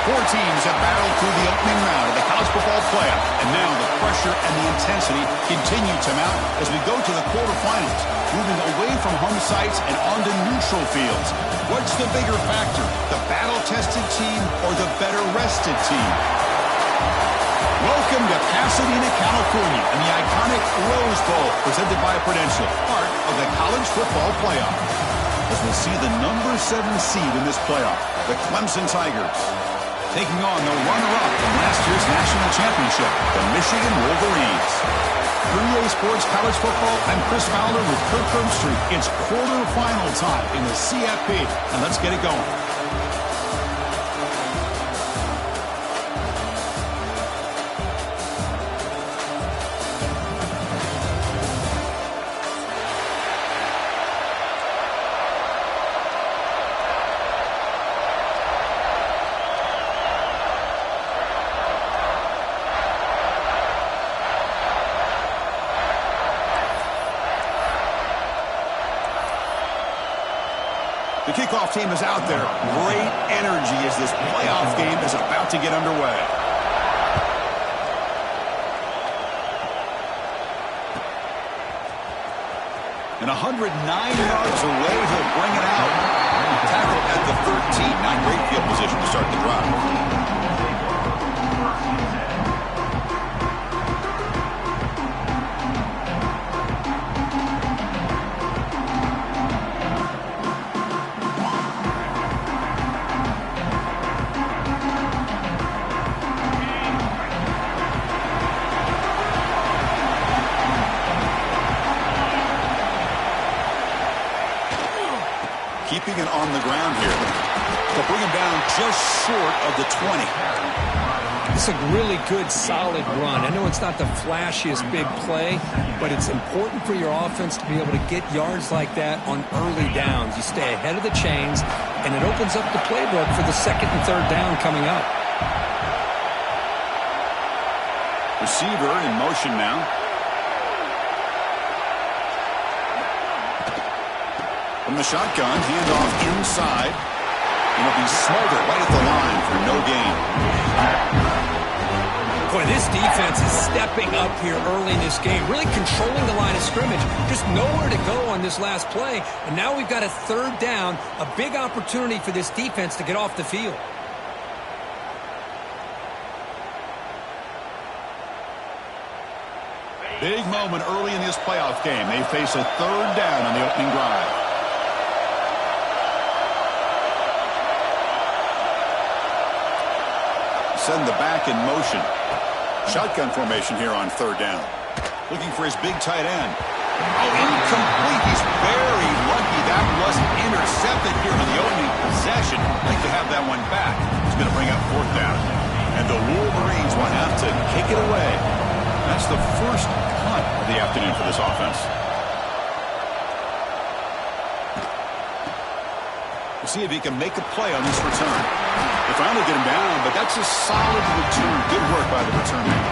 Four teams have battled through the opening round of the college football playoff, and now the pressure and the intensity continue to mount as we go to the quarterfinals, moving away from home sites and onto neutral fields. What's the bigger factor, the battle-tested team or the better-rested team? Welcome to Pasadena, California, and the iconic Rose Bowl, presented by Prudential, part of the college football playoff. As we see the number 7 seed in this playoff, the Clemson Tigers, taking on the runner-up from last year's national championship, the Michigan Wolverines. For EA Sports College Football, I'm Chris Fowler with Kirk Herbstreit. It's quarterfinal time in the CFB, and let's get it going. The kickoff team is out there. Great energy as this playoff game is about to get underway. And 109 yards away, he'll bring it out. Tackled at the 13. Not great field position to start the drive. Keeping it on the ground here. They'll bring him down just short of the 20. It's a really good, solid run. I know it's not the flashiest big play, but it's important for your offense to be able to get yards like that on early downs. You stay ahead of the chains, and it opens up the playbook for the second and third down coming up. Receiver in motion now. From the shotgun, handoff inside. It'll be smothered right at the line for no gain. Boy, this defense is stepping up here early in this game, really controlling the line of scrimmage. Just nowhere to go on this last play. And now we've got a third down, a big opportunity for this defense to get off the field. Big moment early in this playoff game. They face a third down on the opening drive. Send the back in motion. Shotgun formation here on third down. Looking for his big tight end. Oh, incomplete. He's very lucky that wasn't intercepted here on the opening possession. Like to have that one back. He's going to bring up fourth down. And the Wolverines will have to kick it away. That's the first punt of the afternoon for this offense. We'll see if he can make a play on this return. They finally get him down, but that's a solid return. Good work by the return man.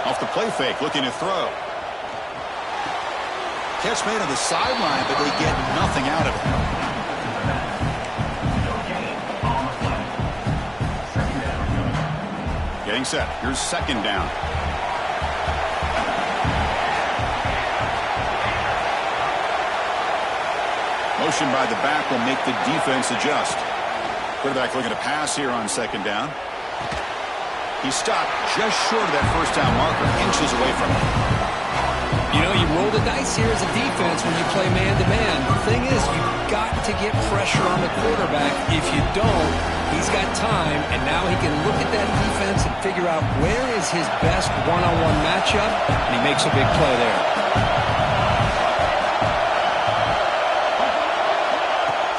Off the play fake, looking to throw. Catch made on the sideline, but they get nothing out of it. Getting set. Here's second down. Motion by the back will make the defense adjust. Quarterback looking to pass here on second down. He stopped just short of that first down marker, inches away from it. You know, you roll the dice here as a defense when you play man-to-man. The thing is, you've got to get pressure on the quarterback. If you don't, he's got time, and now he can look at that defense and figure out where is his best one-on-one matchup, and he makes a big play there.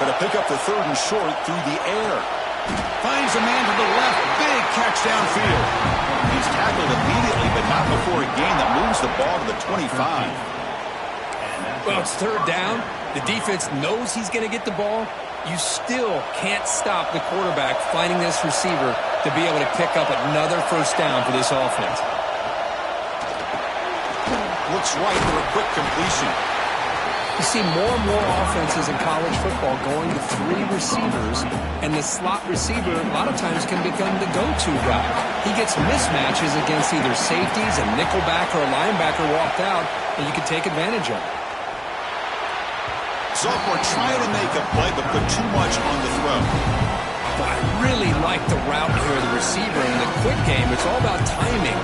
Going to pick up the third and short through the air. Finds a man to the left. Big catch downfield. He's tackled immediately, but not before a gain that moves the ball to the 25. Well, it's third down. The defense knows he's going to get the ball. You still can't stop the quarterback finding this receiver to be able to pick up another first down for this offense. Looks right for a quick completion. You see more and more offenses in college football going to 3 receivers, and the slot receiver a lot of times can become the go-to guy. He gets mismatches against either safeties, a nickelback, or a linebacker walked out, and you can take advantage of it. Sophomore trying to make a play, but put too much on the throw. But I really like the route here of the receiver. In the quick game, it's all about timing.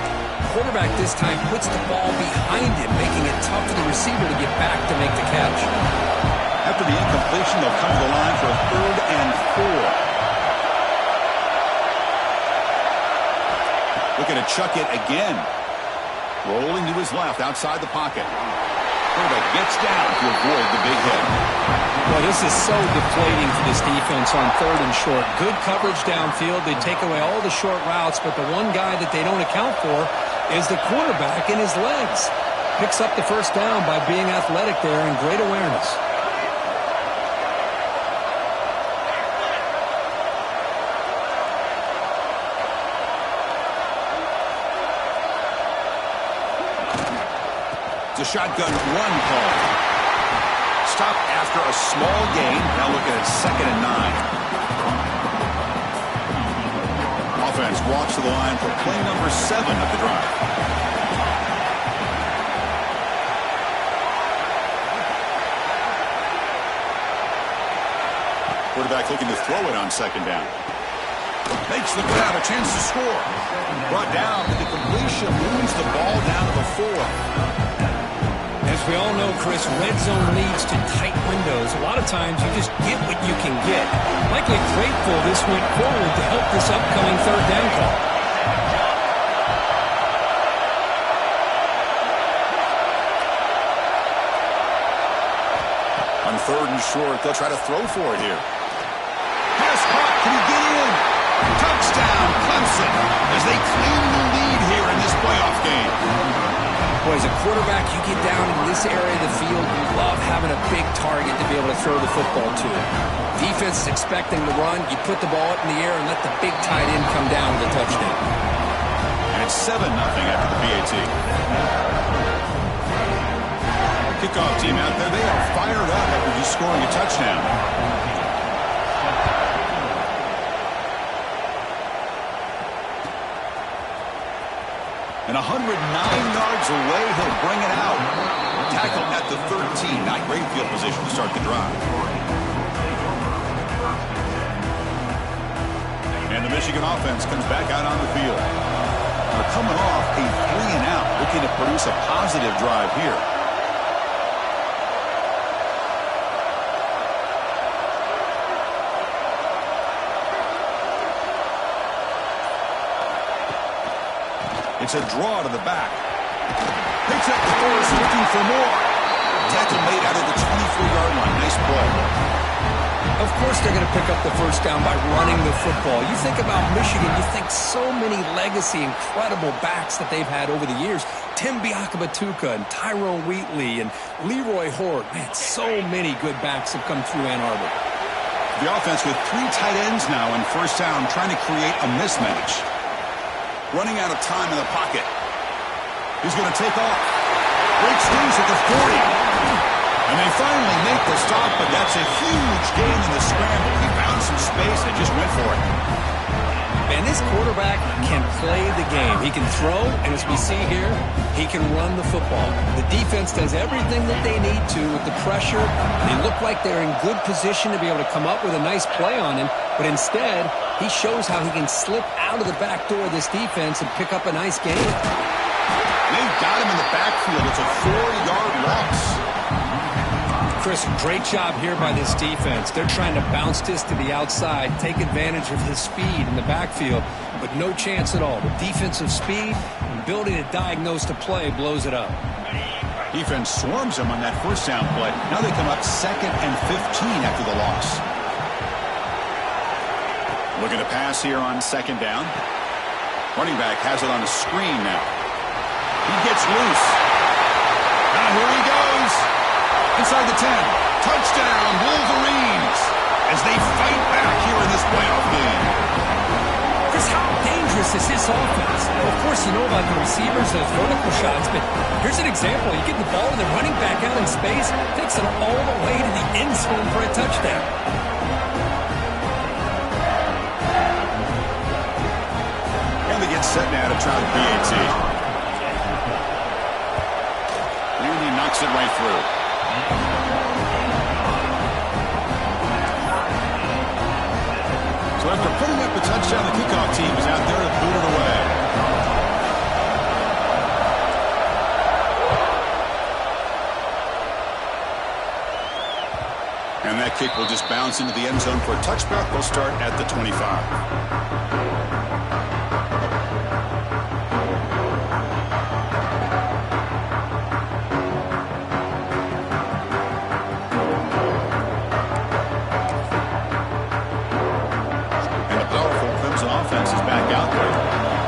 Quarterback this time puts the ball behind him, making it tough for the receiver to get back to make the catch. After the incompletion, they'll come to the line for a 3rd and 4. Looking to chuck it again. Rolling to his left, outside the pocket. Quarterback gets down to avoid the big hit. Well, this is so deflating for this defense on 3rd and short. Good coverage downfield. They take away all the short routes, but the one guy that they don't account for is the quarterback in his legs. Picks up the first down by being athletic there and great awareness. It's a shotgun run call. Stop after a small gain. Now looking at 2nd and 9. Offense walks to the line for play number 7 of the drive. Quarterback looking to throw it on 2nd down. Makes the grab, a chance to score. Brought down with the completion, moves the ball down to the 4. As we all know, Chris, red zone leads to tight windows. A lot of times you just get what you can get. Likely grateful this went forward to help this upcoming 3rd down call. On 3rd and short, they'll try to throw for it here. Pass caught, can he get in? Touchdown, Clemson, as they claim the lead here in this playoff game. Boy, as a quarterback, you get down in this area of the field, you love having a big target to be able to throw the football to. Defense is expecting the run. You put the ball up in the air and let the big tight end come down with a touchdown. And it's 7-0 after the PAT. Kickoff team out there, they are fired up after just scoring a touchdown. And 109 yards away, he'll bring it out. Tackle at the 13. Not great field position to start the drive. And the Michigan offense comes back out on the field. They're coming off a 3-and-out, looking to produce a positive drive here. It's a draw to the back. Picks up the force, looking for more. Tackle made out of the 24-yard line. Nice play. Of course they're going to pick up the first down by running the football. You think about Michigan, you think so many legacy, incredible backs that they've had over the years. Tim Biakabatuka and Tyrone Wheatley and Leroy Horde. Man, so many good backs have come through Ann Arbor. The offense with 3 tight ends now in first down, trying to create a mismatch. Running out of time in the pocket. He's going to take off. Breaks loose at the 40. And they finally make the stop, but that's a huge gain in the scramble. He found some space and just went for it. Man, this quarterback can play the game. He can throw, and as we see here, he can run the football. The defense does everything that they need to with the pressure. They look like they're in good position to be able to come up with a nice play on him, but instead, he shows how he can slip out of the back door of this defense and pick up a nice gain. They've got him in the backfield. It's a 4-yard loss. Chris, great job here by this defense. They're trying to bounce this to the outside, take advantage of his speed in the backfield, but no chance at all. The defensive speed and ability to diagnose the play blows it up. Defense swarms him on that first down play. Now they come up 2nd and 15 after the loss. Looking to pass here on 2nd down. Running back has it on a screen now. He gets loose. Now here he goes. Inside the 10. Touchdown, Wolverines, as they fight back here in this playoff game. Chris, how dangerous is this offense? Of course, you know about the receivers, those vertical shots, but here's an example. You get the ball and the running back out in space, takes it all the way to the end zone for a touchdown. And they get set now to try the PAT. And he knocks it right through. So after putting up the touchdown, the kickoff team is out there to boot it away. And that kick will just bounce into the end zone for a touchback. They'll start at the 25.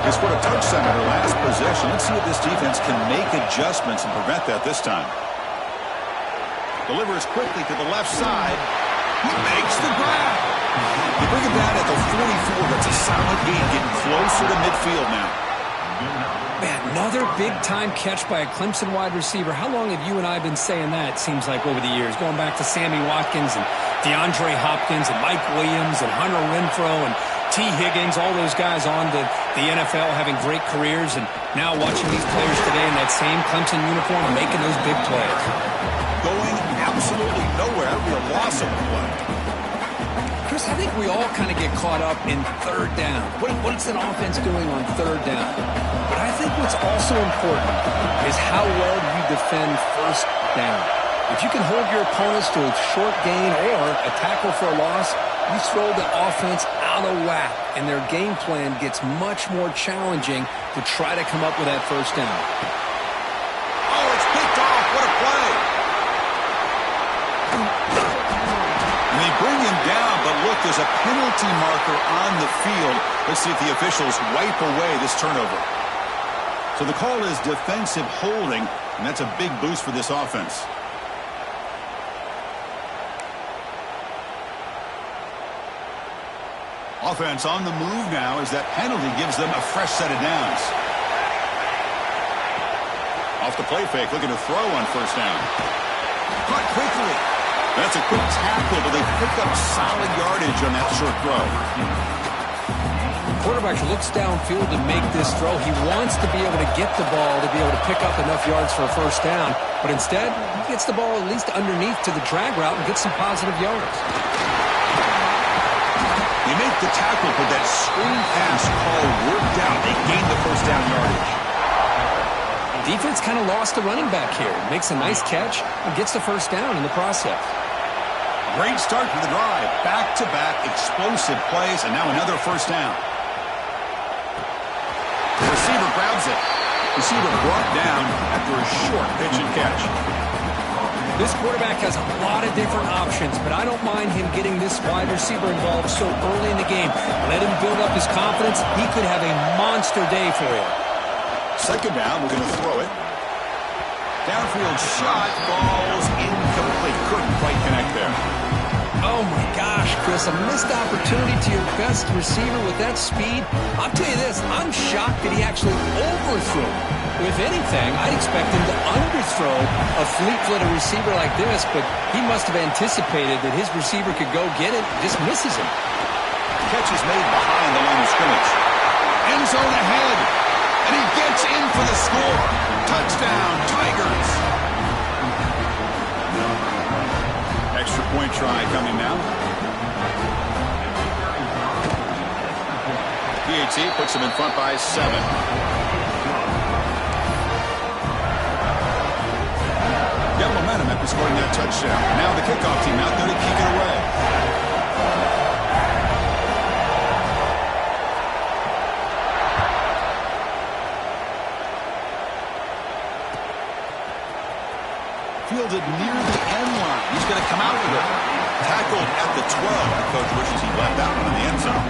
Scored a touchdown in their last possession. Let's see if this defense can make adjustments and prevent that this time. Delivers quickly to the left side. He makes the grab. They bring him down at the 44. That's a solid gain, getting closer to midfield now. Man, another big-time catch by a Clemson wide receiver. How long have you and I been saying that, it seems like, over the years? Going back to Sammy Watkins and DeAndre Hopkins and Mike Williams and Hunter Renfrow and T. Higgins, all those guys on to the NFL having great careers, and now watching these players today in that same Clemson uniform making those big plays. Going absolutely nowhere. That would be a loss of the play. Chris, I think we all kind of get caught up in third down. What's an offense doing on third down? But I think what's also important is how well you defend first down. If you can hold your opponents to a short gain or a tackle for a loss, you throw the offense out of whack, and their game plan gets much more challenging to try to come up with that first down. Oh, it's picked off. What a play. And they bring him down, but look, there's a penalty marker on the field. Let's see if the officials wipe away this turnover. So the call is defensive holding, and that's a big boost for this offense. Offense on the move now as that penalty gives them a fresh set of downs. Off the play fake, looking to throw on first down. Caught quickly. That's a quick tackle, but they pick up solid yardage on that short throw. The quarterback looks downfield to make this throw. He wants to be able to get the ball to be able to pick up enough yards for a first down, but instead, he gets the ball at least underneath to the drag route and gets some positive yards. They make the tackle, but that screen pass call worked out. They gained the first down yardage. Defense kind of lost the running back here. Makes a nice catch and gets the first down in the process. Great start to the drive. Back-to-back explosive plays, and now another first down. The receiver grabs it. Receiver brought down after a short pitch and catch. This quarterback has a lot of different options, but I don't mind him getting this wide receiver involved so early in the game. Let him build up his confidence. He could have a monster day for him. Second down, we're going to throw it. Downfield shot, falls incomplete. Couldn't quite connect there. Oh my gosh, Chris, a missed opportunity to your best receiver with that speed. I'll tell you this, I'm shocked that he actually overthrew. If anything, I'd expect him to underthrow a fleet-footed receiver like this, but he must have anticipated that his receiver could go get it, just misses him. Catch is made behind the line of scrimmage. End zone ahead, and he gets in for the score. Touchdown, Tigers. Extra point try coming now. PAT puts him in front by 7. Got momentum after scoring that touchdown. Now the kickoff team out there to kick it away. Fielded near the end line. He's going to come out with it. Tackled at the 12. The coach wishes he left that one in the end zone.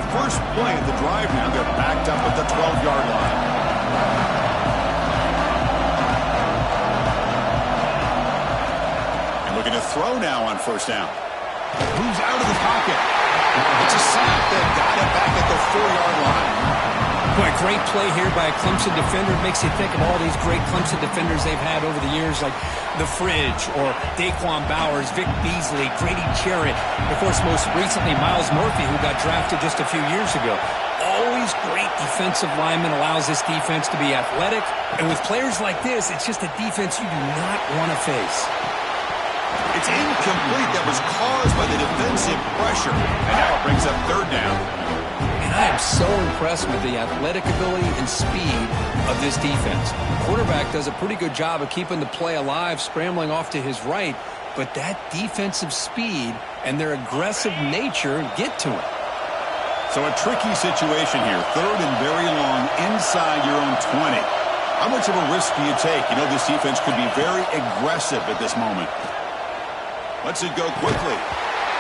First first play of the drive now. They're backed up at the 12-yard line. And looking to throw now on first down. Moves out of the pocket. It's a sack. They've got it back at the 4-yard line. Boy, great play here by a Clemson defender. It makes you think of all these great Clemson defenders they've had over the years, like The Fridge or Daquan Bowers, Vic Beasley, Grady Jarrett, and of course, most recently, Miles Murphy, who got drafted just a few years ago. Always great defensive lineman, allows this defense to be athletic. And with players like this, it's just a defense you do not want to face. It's incomplete. That was caused by the defensive pressure. And now it brings up third down. And I am so impressed with the athletic ability and speed of this defense. The quarterback does a pretty good job of keeping the play alive, scrambling off to his right, but that defensive speed and their aggressive nature get to him. So a tricky situation here. Third and very long inside your own 20. How much of a risk do you take? You know this defense could be very aggressive at this moment. Lets it go quickly.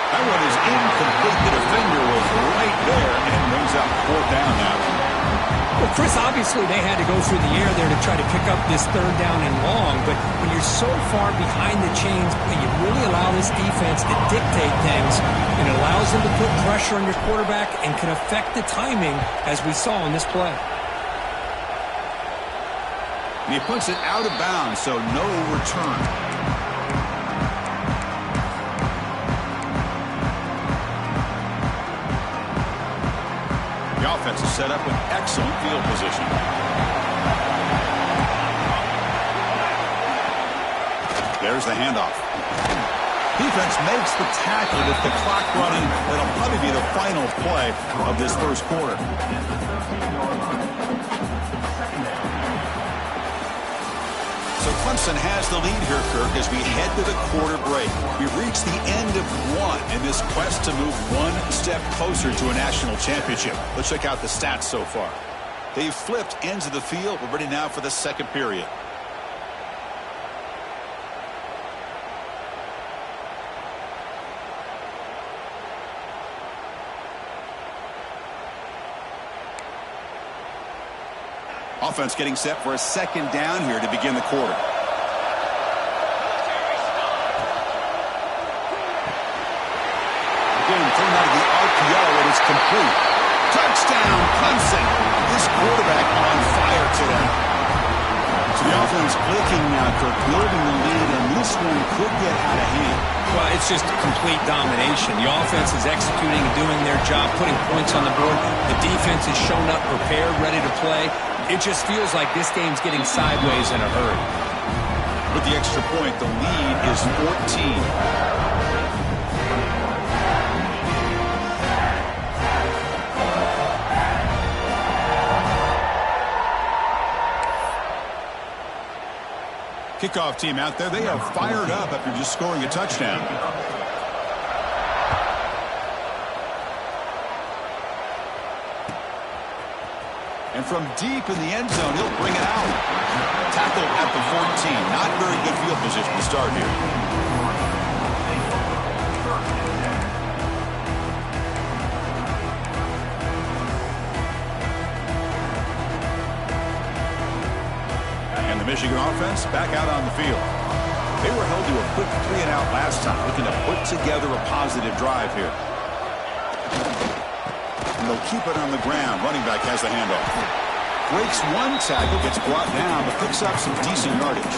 That one is incomplete. The defender was right there and brings up fourth down now. Well, Chris, obviously they had to go through the air there to try to pick up this third down and long, but when you're so far behind the chains, you really allow this defense to dictate things, and it allows them to put pressure on your quarterback and can affect the timing, as we saw in this play. And he puts it out of bounds, so no return. The offense is set up with excellent field position. There's the handoff. Defense makes the tackle with the clock running. That'll probably be the final play of this first quarter. So Clemson has the lead here, Kirk, as we head to the quarter break. We've reached the end of one in this quest to move one step closer to a national championship. Let's check out the stats so far. They've flipped ends of the field. We're ready now for the second period. Offense getting set for a second down here to begin the quarter. Again, thrown out of the RPO, and it's complete. Touchdown, Clemson. This quarterback on fire today. So the offense clicking now, Kirk, building the lead, and this one could get out of hand. Well, it's just complete domination. The offense is executing and doing their job, putting points on the board. The defense has shown up prepared, ready to play. It just feels like this game's getting sideways in a hurry. With the extra point, the lead is 14. Kickoff team out there, they are fired up after just scoring a touchdown. And from deep in the end zone, he'll bring it out. Tackle at the 14. Not very good field position to start here. And the Michigan offense back out on the field. They were held to a quick 3-and-out last time, looking to put together a positive drive here. And they'll keep it on the ground. Running back has the handoff. Breaks one tackle, gets brought down, but picks up some decent yardage.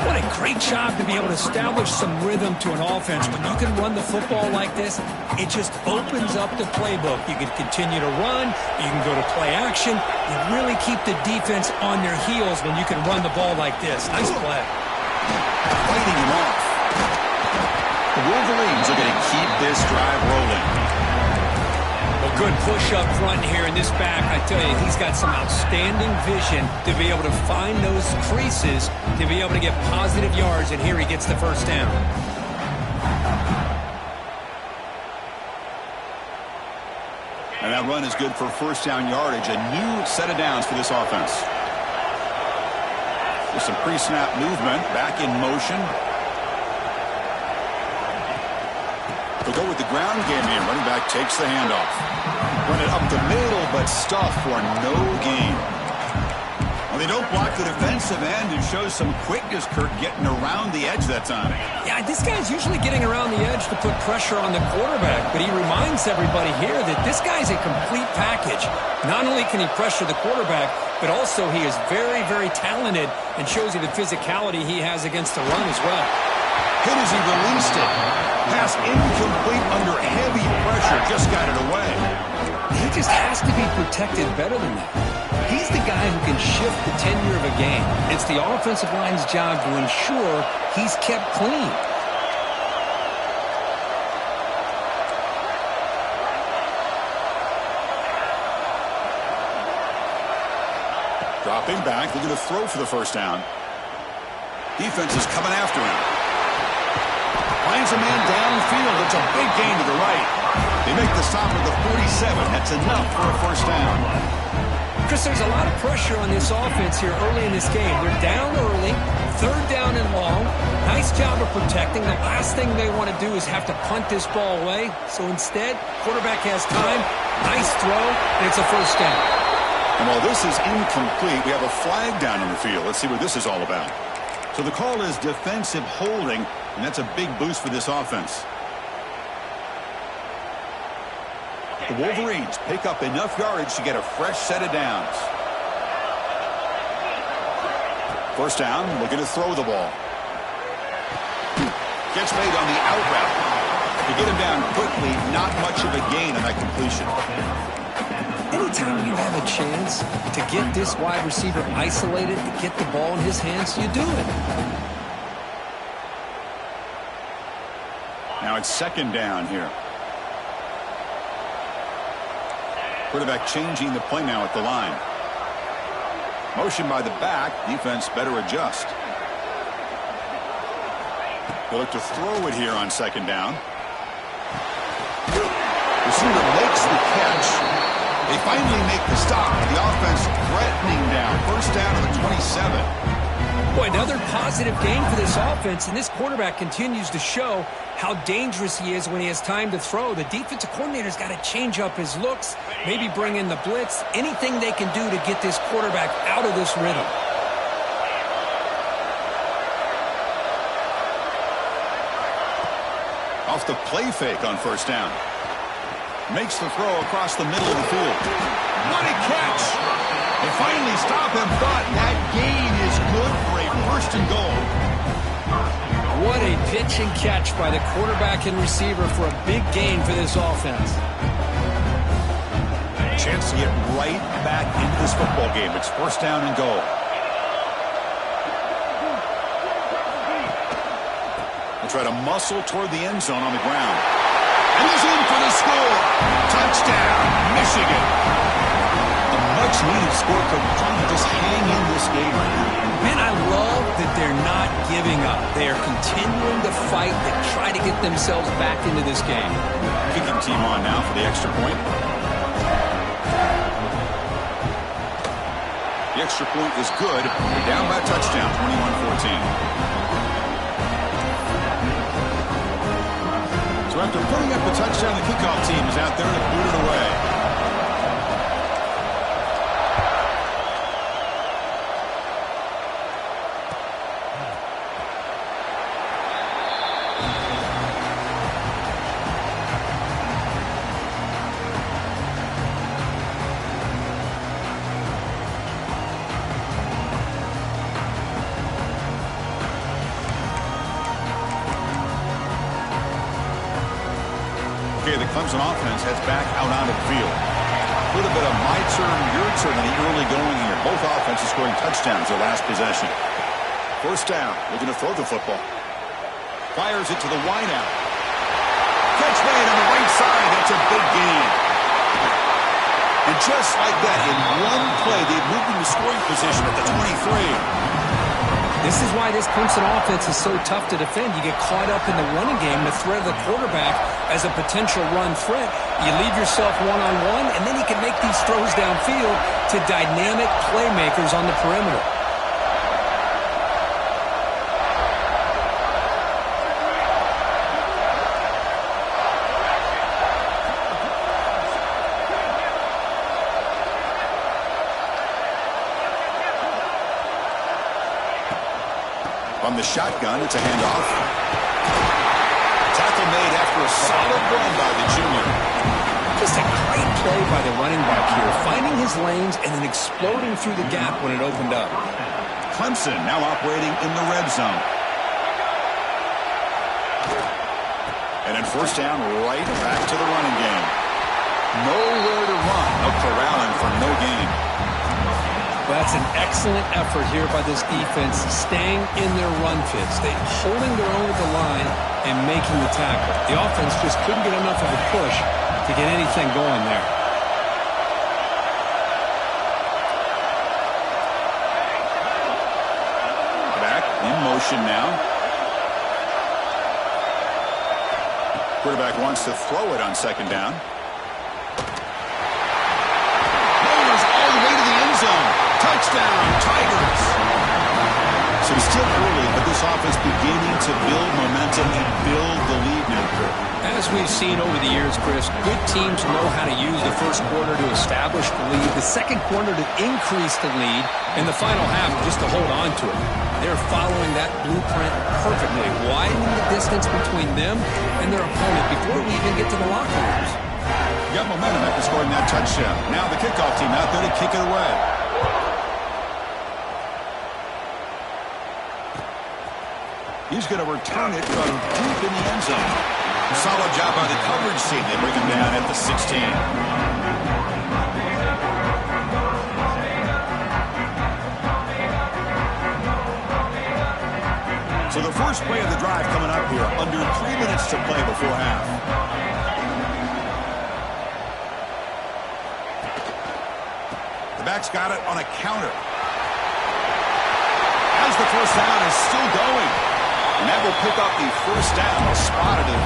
What a great job to be able to establish some rhythm to an offense. When you can run the football like this, it just opens up the playbook. You can continue to run. You can go to play action. You really keep the defense on their heels when you can run the ball like this. Nice play. Fighting him off. The Wolverines are going to keep this drive rolling. Well, good push up front here in this back. I tell you, he's got some outstanding vision to be able to find those creases, to be able to get positive yards, and here he gets the first down. And that run is good for first down yardage. A new set of downs for this offense. With some pre-snap movement, back in motion. We go with the ground game here. Running back takes the handoff. Run it up the middle, but stuffed for no gain. Well, they don't block the defensive end and shows some quickness, Kirk, getting around the edge that time. Yeah, this guy's usually getting around the edge to put pressure on the quarterback, but he reminds everybody here that this guy's a complete package. Not only can he pressure the quarterback, but also he is very, very talented and shows you the physicality he has against the run as well. Hit as he released it. Pass incomplete under heavy pressure. Just got it away. He just has to be protected better than that. He's the guy who can shift the tenure of a game. It's the offensive line's job to ensure he's kept clean. Dropping back, looking to throw for the first down. Defense is coming after him. Finds a man downfield. It's a big gain to the right. They make the stop at the 47. That's enough for a first down. Chris, there's a lot of pressure on this offense here early in this game. They're down early, third down and long. Nice job of protecting. The last thing they want to do is have to punt this ball away. So instead, quarterback has time. Nice throw, and it's a first down. And while this is incomplete, we have a flag down in the field. Let's see what this is all about. So the call is defensive holding, and that's a big boost for this offense. The Wolverines pick up enough yardage to get a fresh set of downs. First down, looking to throw the ball. Gets made on the out route. To get him down quickly, not much of a gain on that completion. Anytime you have a chance to get this wide receiver isolated, to get the ball in his hands, you do it. Now it's second down here. Quarterback changing the play now at the line. Motion by the back. Defense better adjust. They look to throw it here on second down. Receiver makes the catch. They finally make the stop. The offense threatening down. First down to the 27. Boy, another positive game for this offense, and this quarterback continues to show how dangerous he is when he has time to throw. The defensive coordinator's got to change up his looks, maybe bring in the blitz, anything they can do to get this quarterback out of this rhythm. Off the play fake on first down. Makes the throw across the middle of the field. What a catch! They finally stop him, but that gain is good for a first and goal. What a pitch and catch by the quarterback and receiver for a big gain for this offense. Chance to get right back into this football game. It's first down and goal. They'll try to muscle toward the end zone on the ground. And he's in for the score. Touchdown, Michigan. A much-needed score for trying to just hang in this game right now. Man, I love that they're not giving up. They are continuing to fight to try to get themselves back into this game. Kicking team on now for the extra point. The extra point is good. They're down by a touchdown, 21-14. So after putting up the touchdown, the kickoff team is out there to boot it away. Okay, the Clemson offense heads back out onto the field. A little bit of my turn, your turn in the early going here. Both offenses scoring touchdowns their last possession. First down, looking to throw the football. Fires it to the wideout. Catch made on the right side. That's a big gain. And just like that, in one play, they've moved into scoring position at the 23. This is why this Clemson offense is so tough to defend. You get caught up in the running game, the threat of the quarterback as a potential run threat. You leave yourself one-on-one, and then you can make these throws downfield to dynamic playmakers on the perimeter. From the shotgun, it's a handoff. Tackle made after a solid run by the junior. Just a great play by the running back here, finding his lanes and then exploding through the gap when it opened up. Clemson now operating in the red zone. And then first down, right back to the running game. Nowhere to run. No corralling for no gain. Well, that's an excellent effort here by this defense, staying in their run fits. They're holding their own with the line and making the tackle. The offense just couldn't get enough of a push to get anything going there. Back in motion now. Quarterback wants to throw it on second down. Rolls all the way to the end zone. Touchdown, Tigers. So it's still early, but this offense beginning to build momentum and build the lead now. As we've seen over the years, Chris, good teams know how to use the first quarter to establish the lead, the second quarter to increase the lead, and the final half just to hold on to it. They're following that blueprint perfectly, widening the distance between them and their opponent before we even get to the locker rooms. Got momentum after scoring that touchdown. Now the kickoff team out there to kick it away. He's going to return it from deep in the end zone. Solid job by the coverage team. They bring him down at the 16. So the first play of the drive coming up here. Under 3 minutes to play before half. The back's got it on a counter. As the first down is still going. And that will pick up the first down, spotted at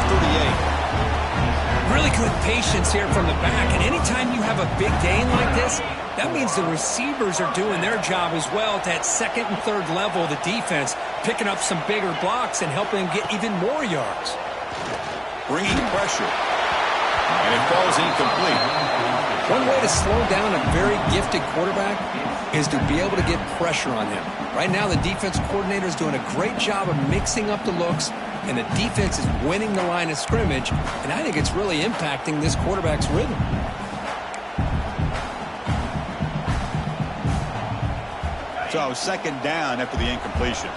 38. Really good patience here from the back. And anytime you have a big gain like this, that means the receivers are doing their job as well at that second and third level of the defense, picking up some bigger blocks and helping them get even more yards. Bringing pressure. And it falls incomplete. One way to slow down a very gifted quarterback is to be able to get pressure on him. Right now, the defense coordinator is doing a great job of mixing up the looks, and the defense is winning the line of scrimmage, and I think it's really impacting this quarterback's rhythm. So second down after the incompletion.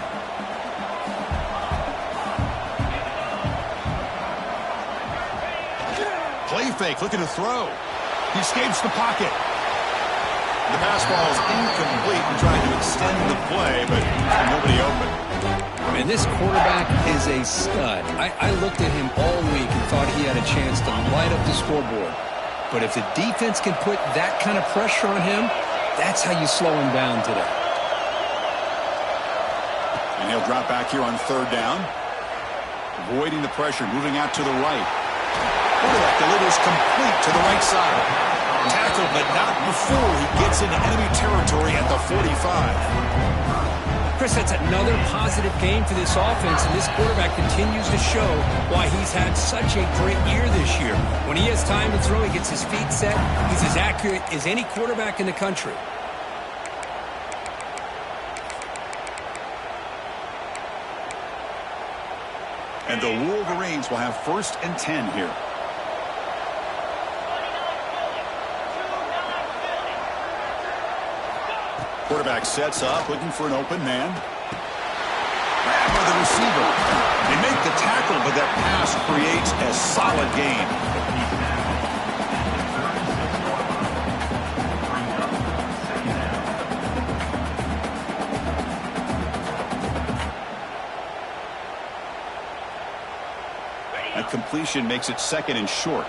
Play fake, looking to throw. He escapes the pocket. The pass ball is incomplete and trying to extend the play, but nobody open. And this quarterback is a stud. I looked at him all week and thought he had a chance to light up the scoreboard. But if the defense can put that kind of pressure on him, that's how you slow him down today. And he'll drop back here on third down. Avoiding the pressure, moving out to the right. Quarterback delivers complete to the right side. Tackled, but not before he gets into enemy territory at the 45. Chris, that's another positive game for this offense, and this quarterback continues to show why he's had such a great year this year. When he has time to throw, he gets his feet set. He's as accurate as any quarterback in the country. And the Wolverines will have 1st and 10 here. Quarterback sets up, looking for an open man. Grab by the receiver. They make the tackle, but that pass creates a solid gain. That completion makes it 2nd and short.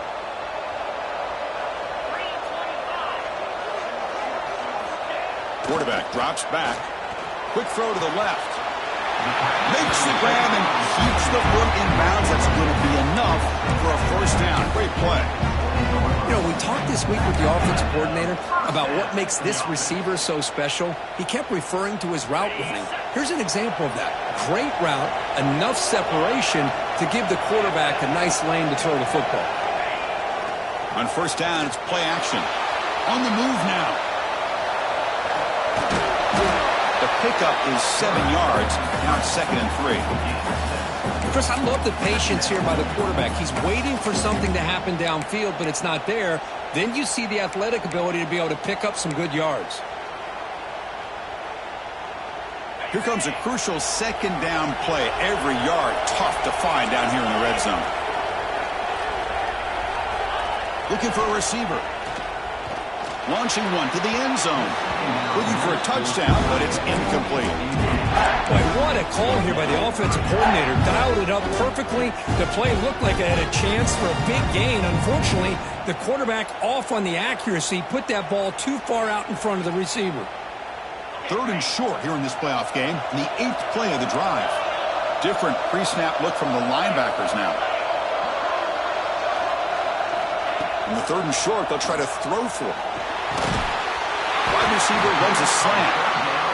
Quarterback drops back. Quick throw to the left. Makes the grab and keeps the foot in bounds. That's going to be enough for a first down. Great play. You know, we talked this week with the offensive coordinator about what makes this receiver so special. He kept referring to his route running. Here's an example of that. Great route, enough separation to give the quarterback a nice lane to throw the football. On first down, it's play action. On the move now. The pickup pickup is 7 yards. Now it's 2nd and 3. Chris, I love the patience here by the quarterback. He's waiting for something to happen downfield, but it's not there. Then you see the athletic ability to be able to pick up some good yards. Here comes a crucial 2nd down play. Every yard tough to find down here in the red zone. Looking for a receiver. Launching one to the end zone. Looking for a touchdown, but it's incomplete. Boy, what a call here by the offensive coordinator. Dialed it up perfectly. The play looked like it had a chance for a big gain. Unfortunately, the quarterback off on the accuracy, put that ball too far out in front of the receiver. 3rd and short here in this playoff game, and the 8th play of the drive. Different pre-snap look from the linebackers now. In the 3rd and short, they'll try to throw for it. Wide receiver runs a slant.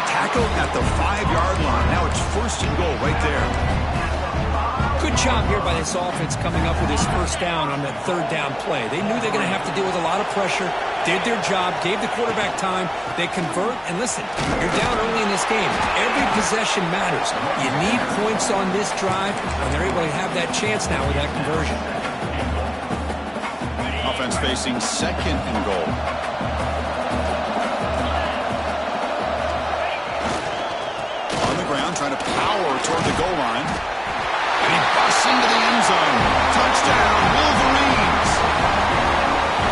Tackle at the 5-yard line. Now it's 1st and goal right there. Good job here by this offense coming up with his 1st down on that 3rd down play. They knew they're going to have to deal with a lot of pressure, did their job, gave the quarterback time. They convert, and listen, you're down early in this game. Every possession matters. You need points on this drive, and they're able to have that chance now with that conversion. Offense facing 2nd and goal. On the ground, trying to power toward the goal line. And he busts into the end zone. Touchdown, Wolverines!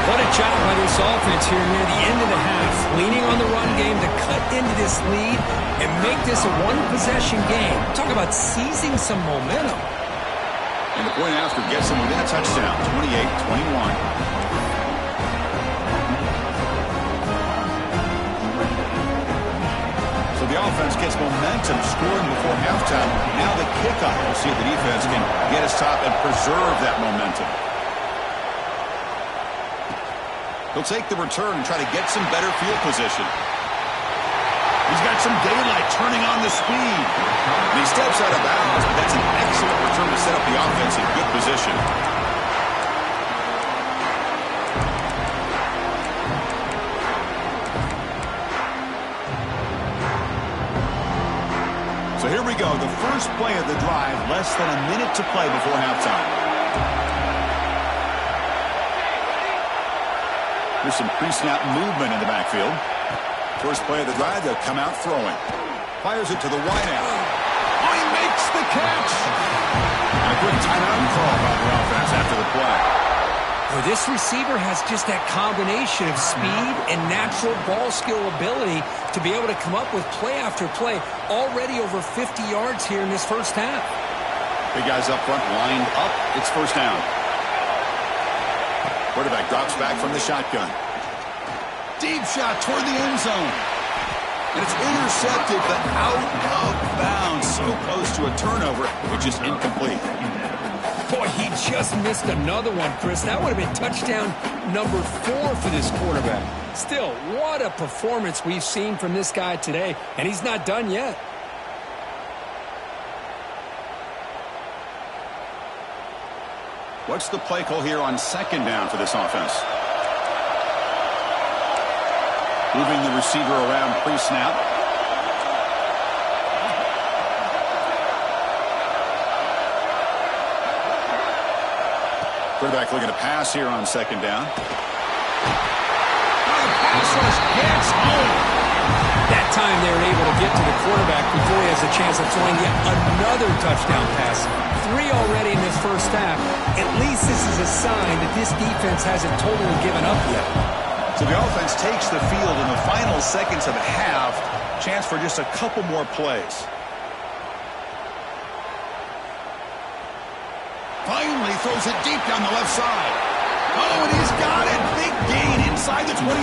What a job by this offense here near the end of the half. Leaning on the run game to cut into this lead and make this a one-possession game. Talk about seizing some momentum. And the point after gets them within a touchdown, 28-21. So the offense gets momentum, scoring before halftime. Now the kickoff. We'll see if the defense can get his top and preserve that momentum. He'll take the return and try to get some better field position. He's got some daylight turning on the speed. And he steps out of bounds, but that's an excellent return to set up the offense in good position. So here we go, the first play of the drive, less than a minute to play before halftime. There's some pre-snap movement in the backfield. First play of the drive, they'll come out throwing. Fires it to the wideout. Oh, he makes the catch! And a quick timeout call by the offense after the play. Well, this receiver has just that combination of speed and natural ball skill ability to be able to come up with play after play. Already over 50 yards here in this first half. Big guys up front lined up. It's 1st down. Quarterback drops back from the shotgun. Deep shot toward the end zone. And it's intercepted, but out of bounds. So close to a turnover, which is incomplete. Boy, he just missed another one, Chris. That would have been touchdown number 4 for this quarterback. Still, what a performance we've seen from this guy today, and he's not done yet. What's the play call here on 2nd down for this offense? Moving the receiver around pre-snap. Quarterback looking to pass here on 2nd down. Pass rush gets home. That time they were able to get to the quarterback before he has a chance of throwing yet another touchdown pass. 3 already in this first half. At least this is a sign that this defense hasn't totally given up yet. So the offense takes the field in the final seconds of the half. Chance for just a couple more plays. Finally throws it deep down the left side. Oh, and he's got it. Big gain inside the 25.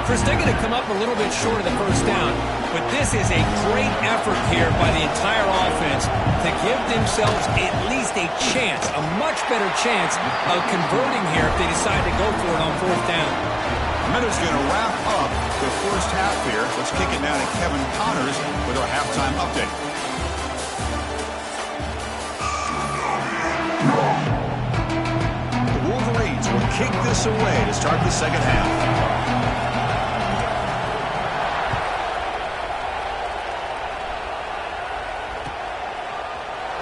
Chris, they're going to come up a little bit short of the first down, but this is a great effort here by the entire offense to give themselves at least a chance, a much better chance of converting here if they decide to go for it on 4th down. Minutes going to wrap up the first half here. Let's kick it down to Kevin Connors with our halftime update. The Wolverines will kick this away to start the second half.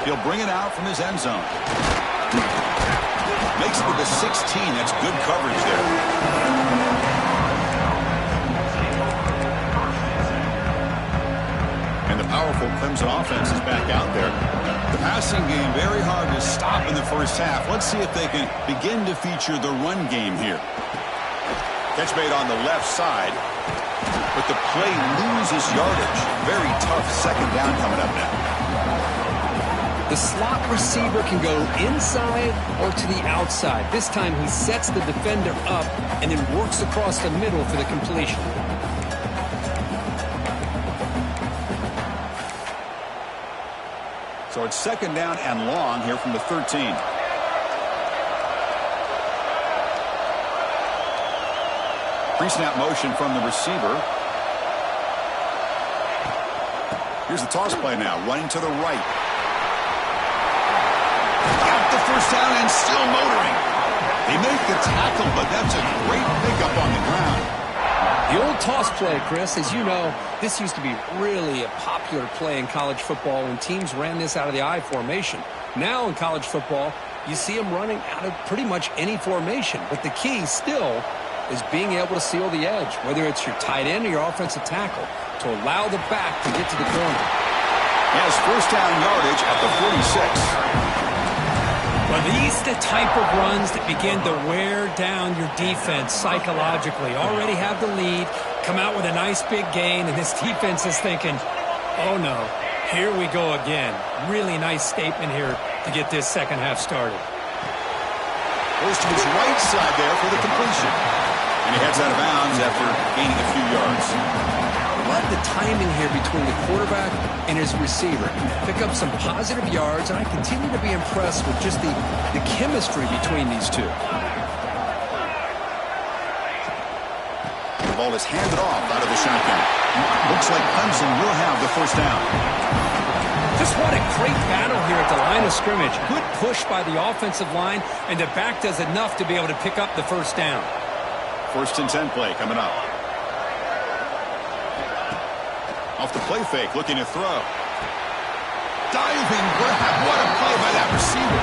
He'll bring it out from his end zone. Makes it to the 16. That's good coverage there. And the powerful Clemson offense is back out there. The passing game very hard to stop in the first half. Let's see if they can begin to feature the run game here. Catch made on the left side, but the play loses yardage. Very tough second down coming up now. The slot receiver can go inside or to the outside. This time he sets the defender up and then works across the middle for the completion. So it's second down and long here from the 13. Pre-snap motion from the receiver. Here's the toss play now, running to the right. Got the first down and still motoring. They make the tackle, but that's a great pickup on the ground. The old toss play, Chris, as you know, this used to be really a popular play in college football when teams ran this out of the I formation. Now in college football, you see them running out of pretty much any formation. But the key still is being able to seal the edge, whether it's your tight end or your offensive tackle, to allow the back to get to the corner. Has first down yardage at the 46. Well, these are the type of runs that begin to wear down your defense psychologically. Already have the lead, come out with a nice big gain, and this defense is thinking, oh no, here we go again. Really nice statement here to get this second half started. Goes to his right side there for the completion. And he heads out of bounds after gaining a few yards. I love the timing here between the quarterback and his receiver. Pick up some positive yards, and I continue to be impressed with just the chemistry between these two. The ball is handed off out of the shotgun. Looks like Clemson will have the first down. Just what a great battle here at the line of scrimmage. Good push by the offensive line, and the back does enough to be able to pick up the first down. First and 10 play coming up. Off the play fake, looking to throw. Diving grab. What a play by that receiver.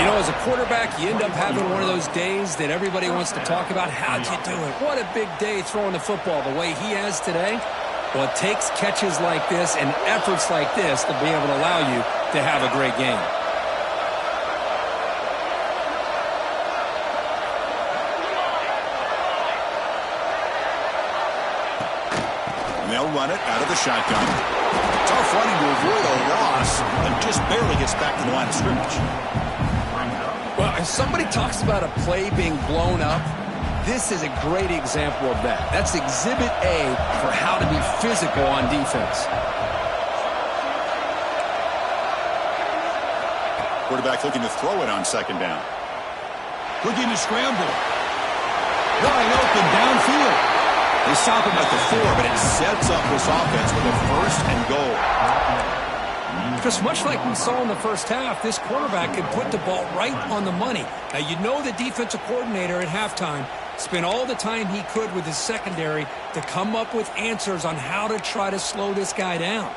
You know, as a quarterback, you end up having one of those days that everybody wants to talk about. How'd you do it? What a big day throwing the football the way he has today. Well, it takes catches like this and efforts like this to be able to allow you to have a great game. They'll run it out of the shotgun. Tough running to avoid a loss and just barely gets back to the line of scrimmage. Well, if somebody talks about a play being blown up, this is a great example of that. That's exhibit A for how to be physical on defense. Quarterback looking to throw it on second down. Looking to scramble. Wide open downfield. They stop him at the 4, but it sets up this offense with a first and goal. Just much like we saw in the first half, this quarterback could put the ball right on the money. Now, you know the defensive coordinator at halftime spent all the time he could with his secondary to come up with answers on how to try to slow this guy down.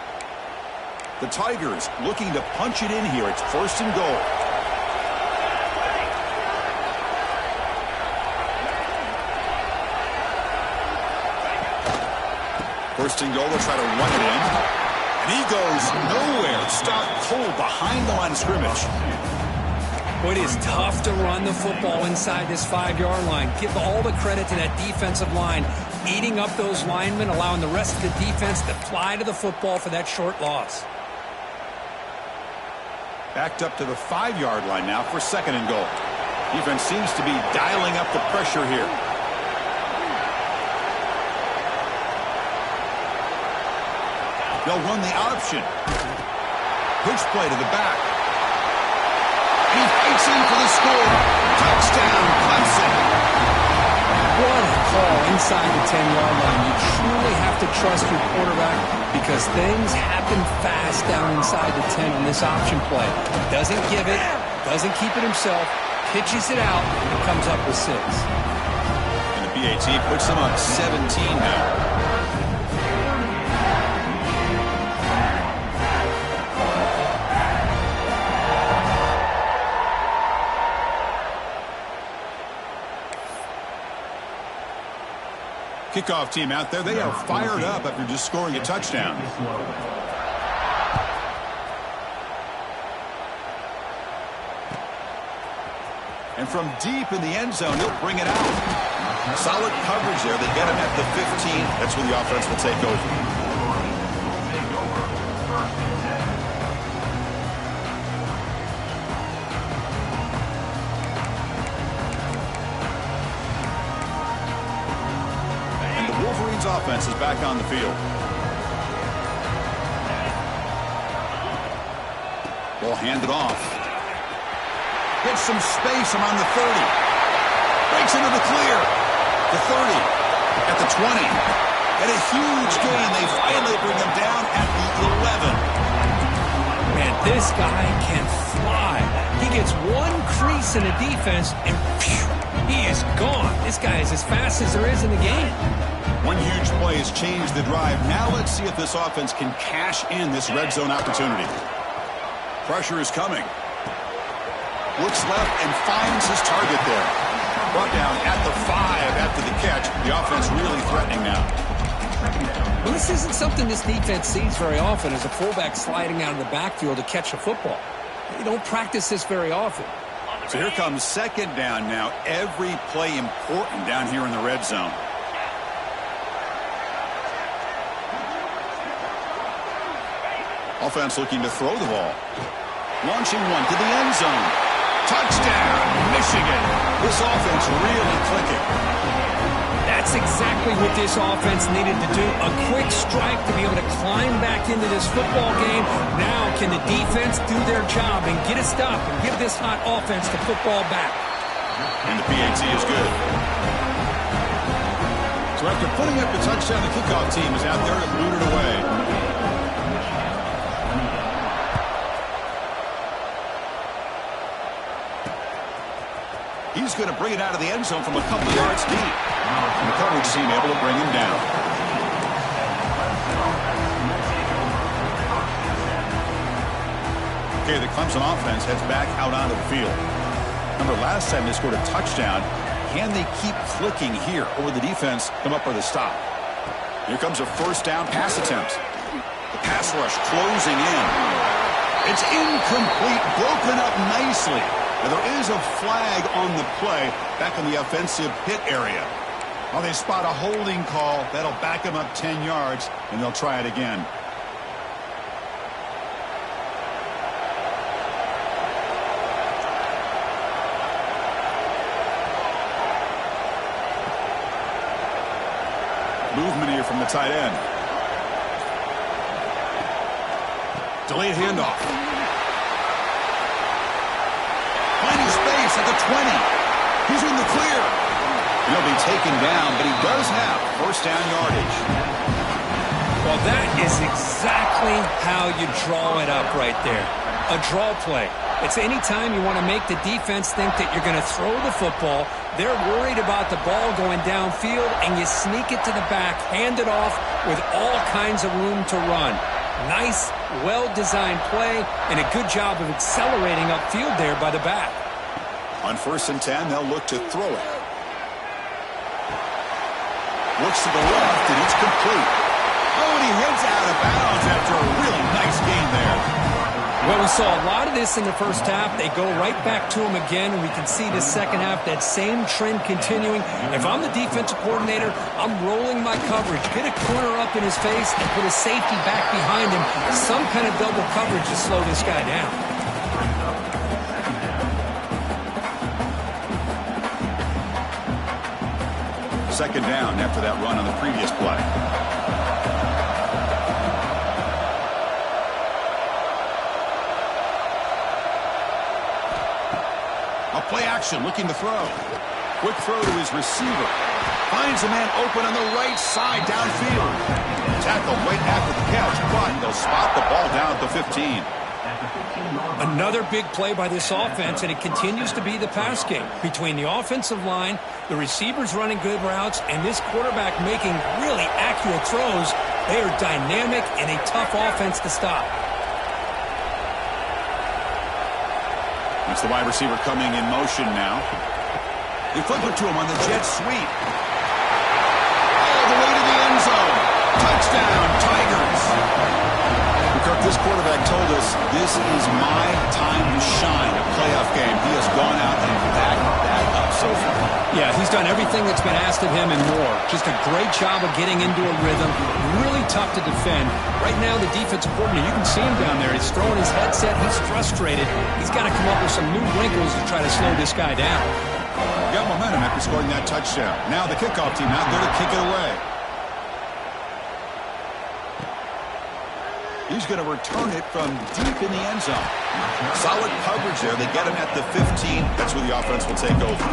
The Tigers looking to punch it in here. It's first and goal. First and goal, they'll try to run it in. And he goes nowhere. Stopped cold behind the line of scrimmage. Well, it is tough to run the football inside this 5-yard line. Give all the credit to that defensive line, eating up those linemen, allowing the rest of the defense to fly to the football for that short loss. Backed up to the 5-yard line now for second and goal. Defense seems to be dialing up the pressure here. They'll run the option. Pitch play to the back. He fights in for the score. Touchdown, Clemson. What a call inside the 10-yard line. You truly have to trust your quarterback because things happen fast down inside the 10 on this option play. Doesn't give it, doesn't keep it himself, pitches it out, and comes up with 6. And the BAT puts them up 17 now. Kickoff team out there, they are fired up after just scoring a touchdown. And from deep in the end zone, he'll bring it out. Solid coverage there. They get him at the 15. That's where the offense will take over. Offense is back on the field. Ball handed off. Gets some space around the 30. Breaks into the clear. The 30. At the 20. And a huge gain. They finally bring him down at the 11. Man, this guy can fly. He gets one crease in the defense and phew, he is gone. This guy is as fast as there is in the game. One huge play has changed the drive. Now let's see if this offense can cash in this red zone opportunity. Pressure is coming. Looks left and finds his target there. Brought down at the 5 after the catch. The offense really threatening now. Well, this isn't something this defense sees very often, as a fullback sliding out of the backfield to catch a football. They don't practice this very often. So here comes second down now. Every play important down here in the red zone. Offense looking to throw the ball. Launching one to the end zone. Touchdown, Michigan. This offense really clicking. That's exactly what this offense needed to do. A quick strike to be able to climb back into this football game. Now can the defense do their job and get a stop and give this hot offense the football back? And the PAT is good. So after putting up the touchdown, the kickoff team is out there to boot it away. He's going to bring it out of the end zone from a couple yards deep. And the coverage team able to bring him down. Okay, the Clemson offense heads back out onto the field. Remember, last time they scored a touchdown. Can they keep clicking here, or will the defense come up with a stop? Here comes a first down pass attempt. The pass rush closing in. It's incomplete, broken up nicely. Now, there is a flag on the play back in the offensive pit area. Well, they spot a holding call. That'll back them up 10 yards, and they'll try it again. Movement here from the tight end. Delayed handoff. Finding space at the 20. He's in the clear. He'll be taken down, but he does have first down yardage. Well, that is exactly how you draw it up right there. A draw play. It's any time you want to make the defense think that you're going to throw the football. They're worried about the ball going downfield, and you sneak it to the back, hand it off with all kinds of room to run. Nice, well-designed play, and a good job of accelerating upfield there by the back. On 1st and 10, they'll look to throw it. Looks to the left, and it's complete. Oh, and he heads out of bounds after a really nice gain there. Well, we saw a lot of this in the first half. They go right back to him again, and we can see the second half, that same trend continuing. If I'm the defensive coordinator, I'm rolling my coverage. Get a corner up in his face and put a safety back behind him. Some kind of double coverage to slow this guy down. Second down after that run on the previous play. Play action, looking to throw. Quick throw to his receiver. Finds a man open on the right side downfield. Tackle right after the catch, but they'll spot the ball down at the 15. Another big play by this offense, and it continues to be the pass game. Between the offensive line, the receivers running good routes, and this quarterback making really accurate throws, they are dynamic and a tough offense to stop. It's the wide receiver coming in motion now. They flip it to him on the jet sweep. Oh, the this is my time to shine, a playoff game. He has gone out and backed that up so far. Yeah, he's done everything that's been asked of him and more. Just a great job of getting into a rhythm. Really tough to defend. Right now, the defensive coordinator, you can see him down there. He's throwing his headset. He's frustrated. He's got to come up with some new wrinkles to try to slow this guy down. Got momentum after scoring that touchdown. Now the kickoff team out there to kick it away. He's going to return it from deep in the end zone. Solid coverage there. They get him at the 15. That's where the offense will take over.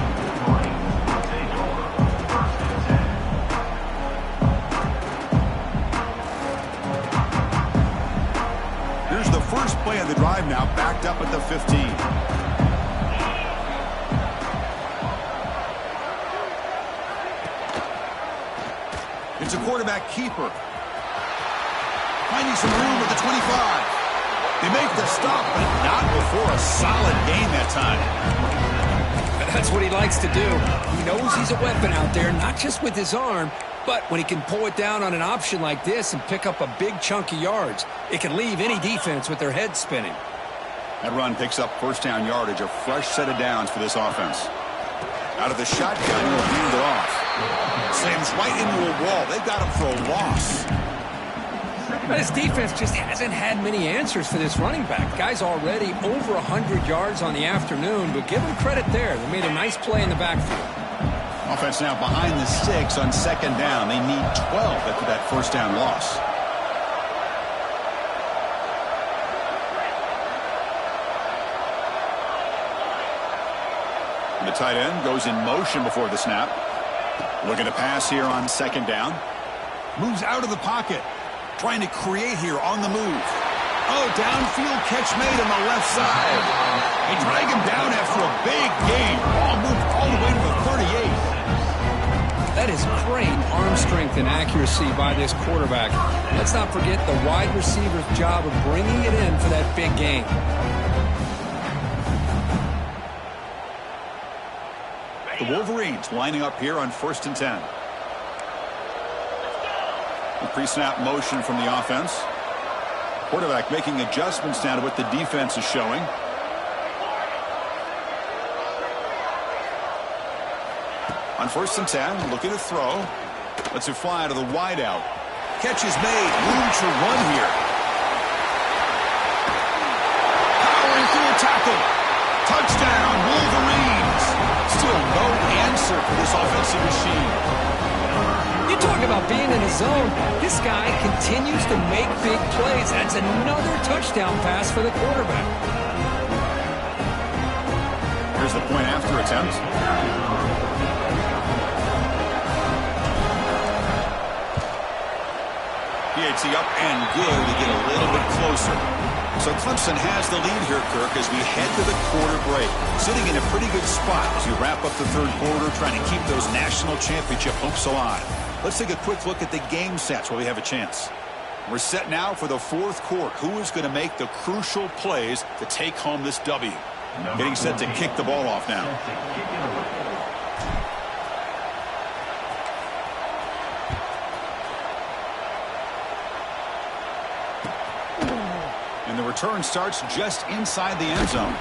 Here's the first play of the drive now, backed up at the 15. It's a quarterback keeper. Finding some room at the 25. They make the stop, but not before a solid gain that time. That's what he likes to do. He knows he's a weapon out there, not just with his arm, but when he can pull it down on an option like this and pick up a big chunk of yards, it can leave any defense with their head spinning. That run picks up first down yardage, a fresh set of downs for this offense. Out of the shotgun, he'll hand it off. Slams right into a wall. They've got him for a loss. But his defense just hasn't had many answers for this running back. Guy's already over 100 yards on the afternoon, but give him credit there. They made a nice play in the backfield. Offense now behind the 6 on second down. They need 12 after that first down loss. And the tight end goes in motion before the snap. Looking to pass here on second down. Moves out of the pocket. Trying to create here on the move. Oh, downfield catch made on the left side. They drag him down after a big gain. Ball moved all the way to the 38. That is great arm strength and accuracy by this quarterback. Let's not forget the wide receiver's job of bringing it in for that big gain. The Wolverines lining up here on 1st and 10. A pre-snap motion from the offense. Quarterback making adjustments down to what the defense is showing. On 1st and 10, looking to throw. Lets it fly to the wideout. Catch is made. Room to run here. Powering through a tackle. Touchdown, Wolverines. Still no answer for this offensive machine. You talk about being in a zone. This guy continues to make big plays. That's another touchdown pass for the quarterback. Here's the point after attempt. PAT up and good to get a little bit closer. So Clemson has the lead here, Kirk, as we head to the quarter break. Sitting in a pretty good spot as you wrap up the third quarter, trying to keep those national championship hopes alive. Let's take a quick look at the game sets while we have a chance. We're set now for the fourth quarter. Who is going to make the crucial plays to take home this W? Getting set to kick the ball off now. And the return starts just inside the end zone.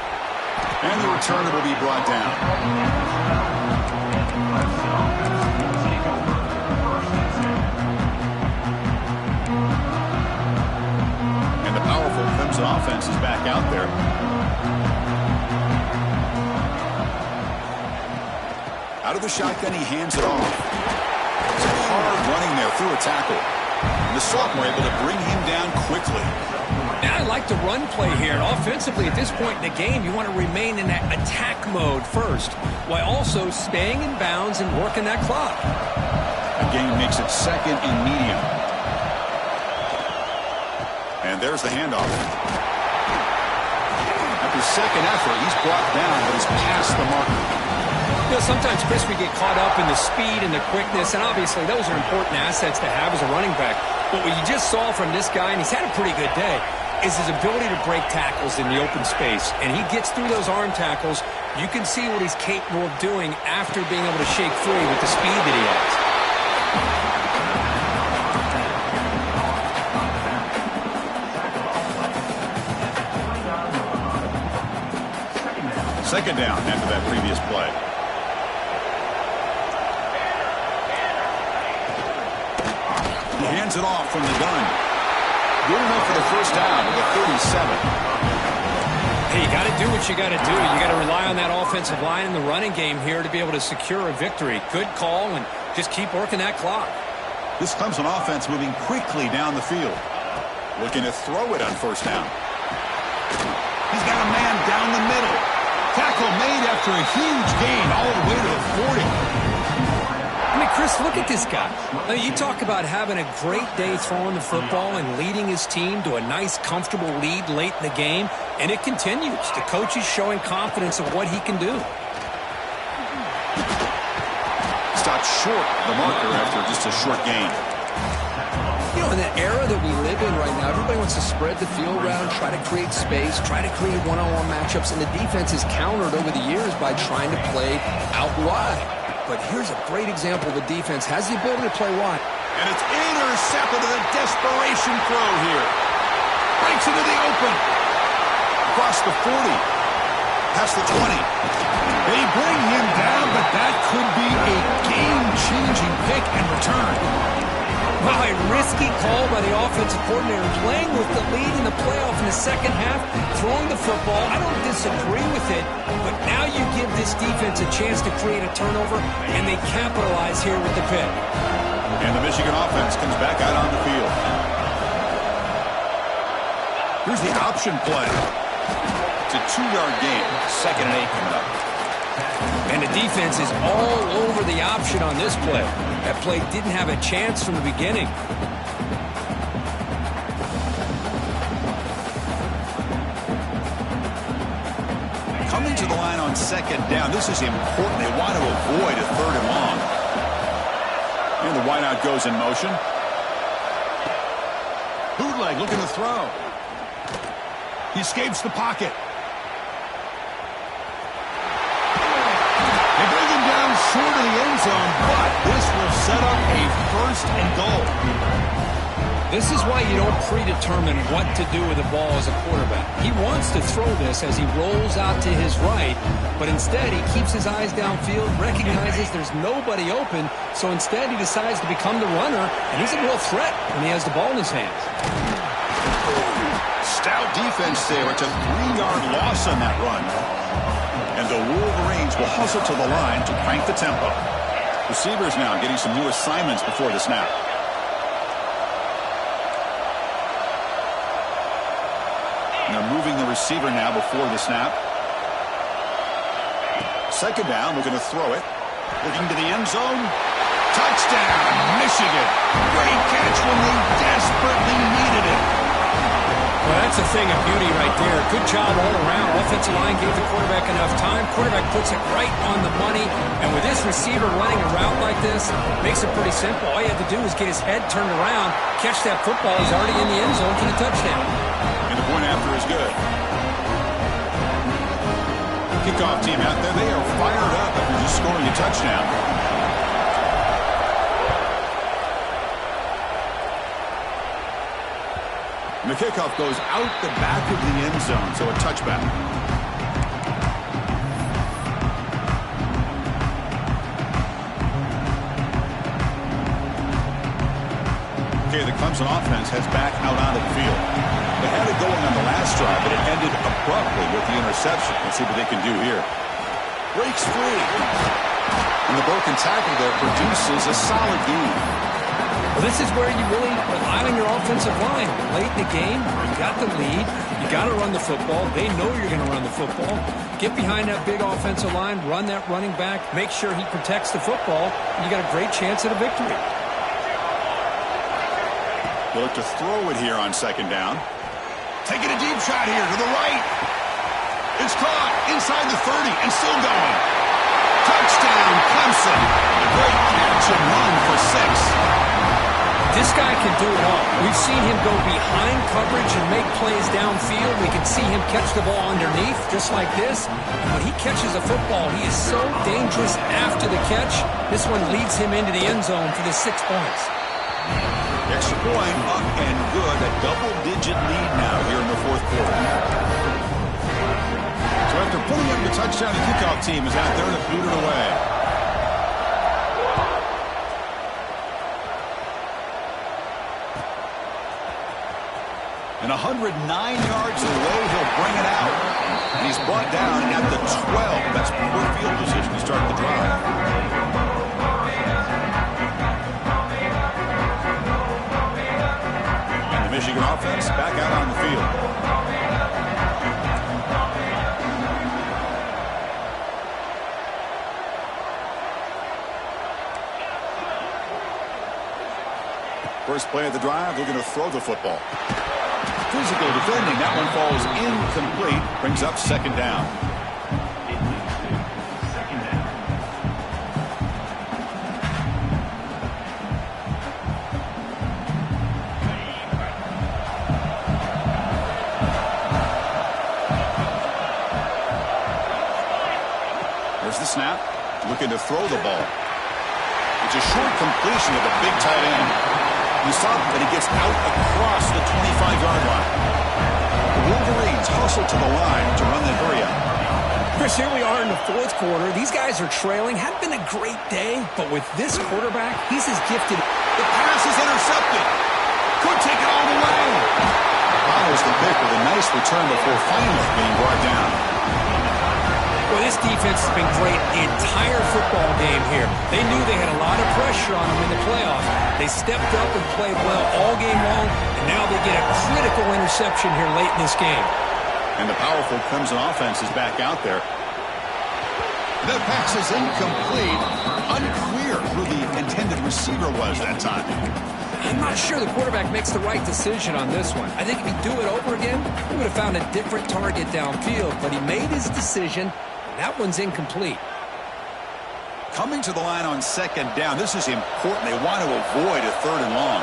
And the returner will be brought down. Offense is back out there. Out of the shotgun, he hands it off. It's a hard running there through a tackle. And the sophomore able to bring him down quickly. Now I like the run play here. Offensively, at this point in the game, you want to remain in that attack mode first, while also staying in bounds and working that clock. The game makes it second and medium. And there's the handoff. After second effort, he's brought down, but he's past the marker. You know, sometimes, Chris, we get caught up in the speed and the quickness, and obviously those are important assets to have as a running back. But what you just saw from this guy, and he's had a pretty good day, is his ability to break tackles in the open space. And he gets through those arm tackles. You can see what he's capable of doing after being able to shake free with the speed that he has. Second down after that previous play. He hands it off from the gun. Good enough for the first down at the 37. Hey, you got to do what you got to do. You got to rely on that offensive line in the running game here to be able to secure a victory. Good call, and just keep working that clock. This Clemson offense moving quickly down the field. Looking to throw it on first down. He's got a man down the middle. Tackle made after a huge gain all the way to the 40. I mean, Chris, look at this guy. I mean, you talk about having a great day throwing the football and leading his team to a nice, comfortable lead late in the game, and it continues. The coach is showing confidence of what he can do. Stopped short the marker after just a short gain. You know, in the era that we live in right now, everybody wants to spread the field around, try to create space, try to create one-on-one matchups, and the defense is countered over the years by trying to play out wide. But here's a great example of a defense has the ability to play wide. And it's intercepted with a desperation throw here. Breaks into the open. Across the 40. Past the 20. They bring him down, but that could be a game-changing pick and return. Wow, a risky call by the offensive coordinator, playing with the lead in the playoff in the second half, throwing the football. I don't disagree with it, but now you give this defense a chance to create a turnover, and they capitalize here with the pick. And the Michigan offense comes back out on the field. Here's the option play. It's a 2-yard gain. 2nd and 8 coming up. And the defense is all over the option on this play. That play didn't have a chance from the beginning. Coming to the line on 2nd down. This is important. They want to avoid a 3rd and long. And the wideout goes in motion. Bootleg looking to throw. He escapes the pocket. They bring him down short of the end zone, but this will set up a 1st and goal. This is why you don't predetermine what to do with the ball as a quarterback. He wants to throw this as he rolls out to his right, but instead he keeps his eyes downfield, recognizes there's nobody open, so instead he decides to become the runner, and he's a real threat when he has the ball in his hands. Stout defense there. It's a 3-yard loss on that run. And the Wolverines will hustle to the line to crank the tempo. Receivers now getting some new assignments before the snap. They're moving the receiver now before the snap. 2nd down, looking to throw it. Looking to the end zone. Touchdown, Michigan. Great catch when they desperately needed it. Well, that's a thing of beauty right there. Good job all around. Offensive line gave the quarterback enough time. Quarterback puts it right on the money. And with this receiver running a route like this, makes it pretty simple. All you have to do is get his head turned around, catch that football. He's already in the end zone for the touchdown. And the point after is good. Kickoff team out there, they are fired up after just scoring a touchdown. And the kickoff goes out the back of the end zone, so a touchback. Okay, the Clemson offense heads back out onto the field. They had it going on the last drive, but it ended abruptly with the interception. Let's see what they can do here. Breaks free. And the broken tackle there produces a solid gain. Well, this is where you really rely on your offensive line. Late in the game, you got the lead. You got to run the football. They know you're going to run the football. Get behind that big offensive line, run that running back, make sure he protects the football, and you got a great chance at a victory. They'll look to throw it here on 2nd down. Taking a deep shot here to the right. It's caught inside the 30 and still going. Touchdown, Clemson. A great catch and run for 6. This guy can do it all. We've seen him go behind coverage and make plays downfield. We can see him catch the ball underneath, just like this. And when he catches a football, he is so dangerous after the catch. This one leads him into the end zone for the 6 points. Extra point up and good. A double-digit lead now here in the 4th quarter. So at After putting up the touchdown, the kickoff team is out there to boot it away. And 109 yards away, he'll bring it out. And he's brought down at the 12. That's poor field position to start the drive. And the Michigan offense back out on the field. First play of the drive, they're going to throw the football. Physical defending. That one falls incomplete. Brings up second down. There's the snap. Looking to throw the ball. It's a short completion of the big tight end. You saw that he gets out across the 25-yard line. The Wolverines hustle to the line to run the hurry up. Chris, here we are in the fourth quarter. These guys are trailing. Hadn't been a great day, but with this quarterback, he's as gifted. The pass is intercepted. Could take it all the way. Follows the pick with a nice return before finally being brought down. Well, this defense has been great the entire football game here. They knew they had a lot of pressure on them in the playoffs. They stepped up and played well all game long, and now they get a critical interception here late in this game. And the powerful Clemson offense is back out there. The pass is incomplete. Unclear who the intended receiver was that time. I'm not sure the quarterback makes the right decision on this one. I think if he'd do it over again, he would have found a different target downfield, but he made his decision. That one's incomplete. Coming to the line on second down. This is important. They want to avoid a third and long.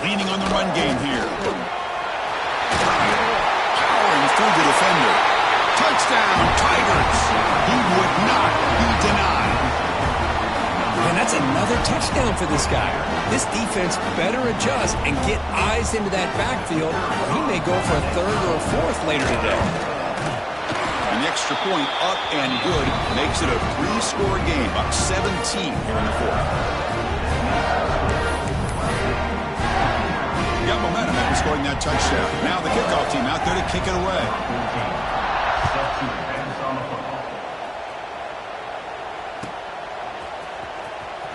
Leaning on the run game here. Powering through the defender. Touchdown, Tigers. He would not be denied. And that's another touchdown for this guy. This defense better adjust and get eyes into that backfield, or he may go for a third or a fourth later today. An extra point up and good makes it a 3-score game, up 17 here in the fourth. Got momentum after scoring that touchdown. Now the kickoff team out there to kick it away.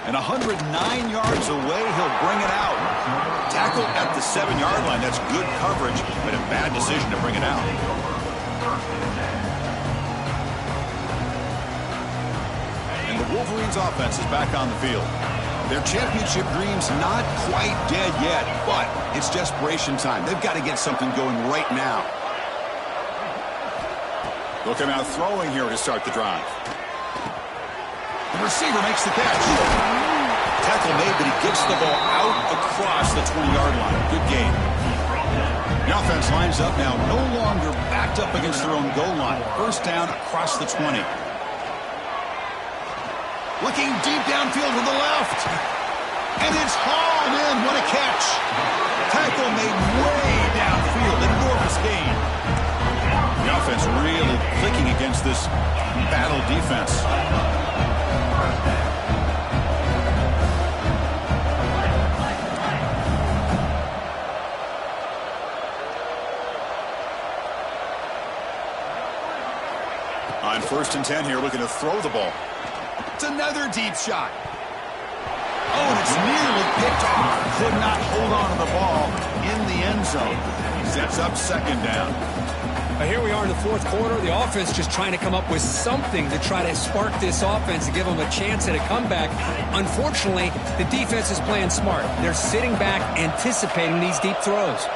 And 109 yards away, he'll bring it out. Tackle at the 7-yard line. That's good coverage, but a bad decision to bring it out. And the Wolverines offense is back on the field. Their championship dreams not quite dead yet, but it's desperation time. They've got to get something going right now. They'll come out throwing here to start the drive. The receiver makes the catch. Tackle made, but he gets the ball out across the 20-yard line. Good game. The offense lines up now, no longer backed up against their own goal line. First down across the 20. Looking deep downfield to the left. And it's hauled in. What a catch. Tackle made way downfield. Enormous gain. The offense really clicking against this battle defense. On 1st and 10 here, looking to throw the ball. It's another deep shot. Oh, and it's nearly picked off. Could not hold on to the ball in the end zone. Sets up second down. Here we are in the fourth quarter. The offense just trying to come up with something to try to spark this offense to give them a chance at a comeback. Unfortunately, the defense is playing smart. They're sitting back, anticipating these deep throws.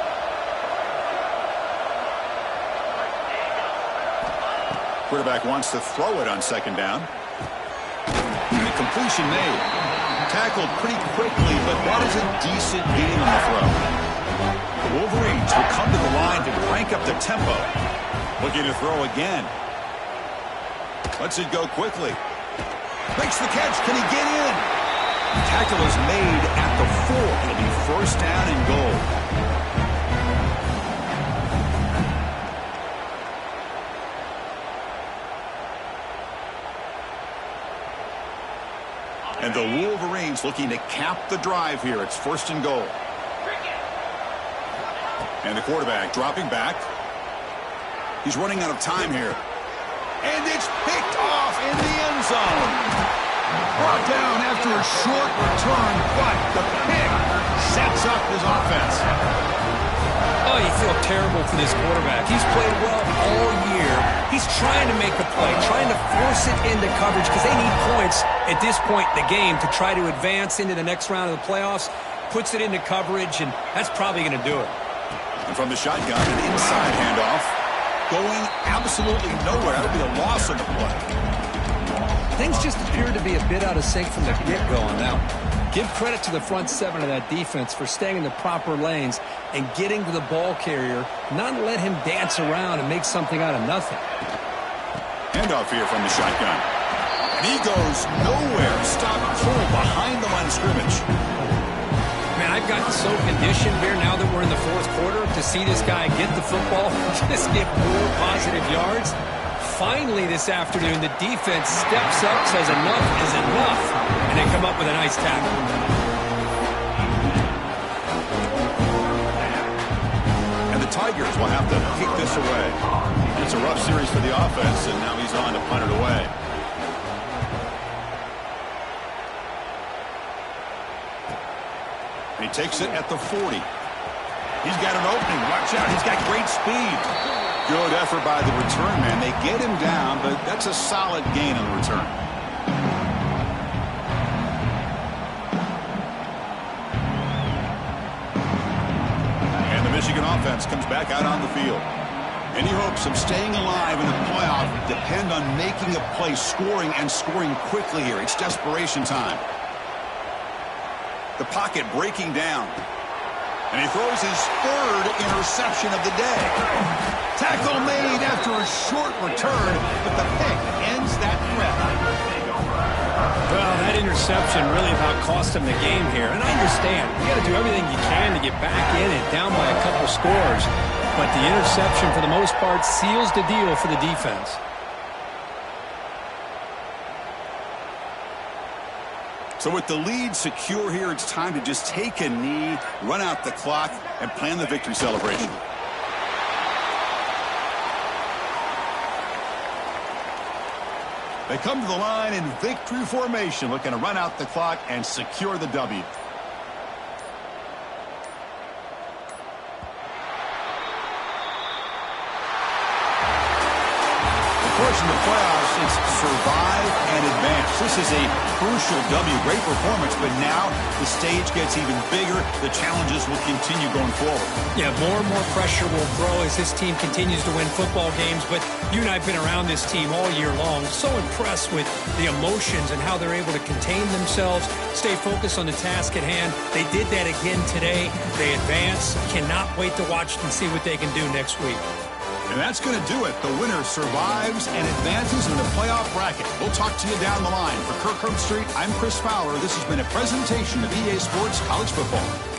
Quarterback wants to throw it on second down. And the completion made. Tackled pretty quickly, but that is a decent gain on the throw. The Wolverines will come to the line to crank up the tempo. Looking to throw again. Lets it go quickly. Makes the catch. Can he get in? Tackle is made at the 4. It'll be first down and goal. And the Wolverines looking to cap the drive here. It's 1st and goal. And the quarterback dropping back. He's running out of time here. And it's picked off in the end zone. Brought down after a short return, but the pick sets up his offense. Oh, you feel terrible for this quarterback. He's played well all year. He's trying to make a play, trying to force it into coverage because they need points at this point in the game to try to advance into the next round of the playoffs. Puts it into coverage, and that's probably going to do it. And from the shotgun, an inside handoff. Going absolutely nowhere. That would be a loss on the play. Things just appear to be a bit out of sync from the get-go on that one. Give credit to the front seven of that defense for staying in the proper lanes and getting to the ball carrier, not let him dance around and make something out of nothing. Handoff here from the shotgun. And he goes nowhere. Stop full behind the line of scrimmage. Man, I've gotten so conditioned here now that we're in the 4th quarter to see this guy get the football, just get more positive yards. Finally this afternoon, the defense steps up, says enough is enough, and they come up with a nice tackle. And the Tigers will have to kick this away. It's a rough series for the offense, and now he's on to punt it away. And he takes it at the 40. He's got an opening. Watch out. He's got great speed. Good effort by the return man. They get him down, but that's a solid gain on the return. And the Michigan offense comes back out on the field. Any hopes of staying alive in the playoff depend on making a play, scoring, and scoring quickly here. It's desperation time. The pocket breaking down. And he throws his 3rd interception of the day. Tackle made after a short return, but the pick ends that threat. Well, that interception really about cost him the game here. And I understand. You got to do everything you can to get back in and down by a couple scores. But the interception, for the most part, seals the deal for the defense. So with the lead secure here, it's time to just take a knee, run out the clock, and plan the victory celebration. They come to the line in victory formation, looking to run out the clock and secure the W. Of course, in the playoffs, it's survive and advance. This is a crucial W. Great performance, but now the stage gets even bigger. The challenges will continue going forward. Yeah, more and more pressure will grow as this team continues to win football games. But you and I have been around this team all year long. So impressed with the emotions and how they're able to contain themselves, stay focused on the task at hand. They did that again today. They advance. Cannot wait to watch and see what they can do next week. And that's going to do it. The winner survives and advances in the playoff bracket. We'll talk to you down the line. For Kirk Herbstreit, I'm Chris Fowler. This has been a presentation of EA Sports College Football.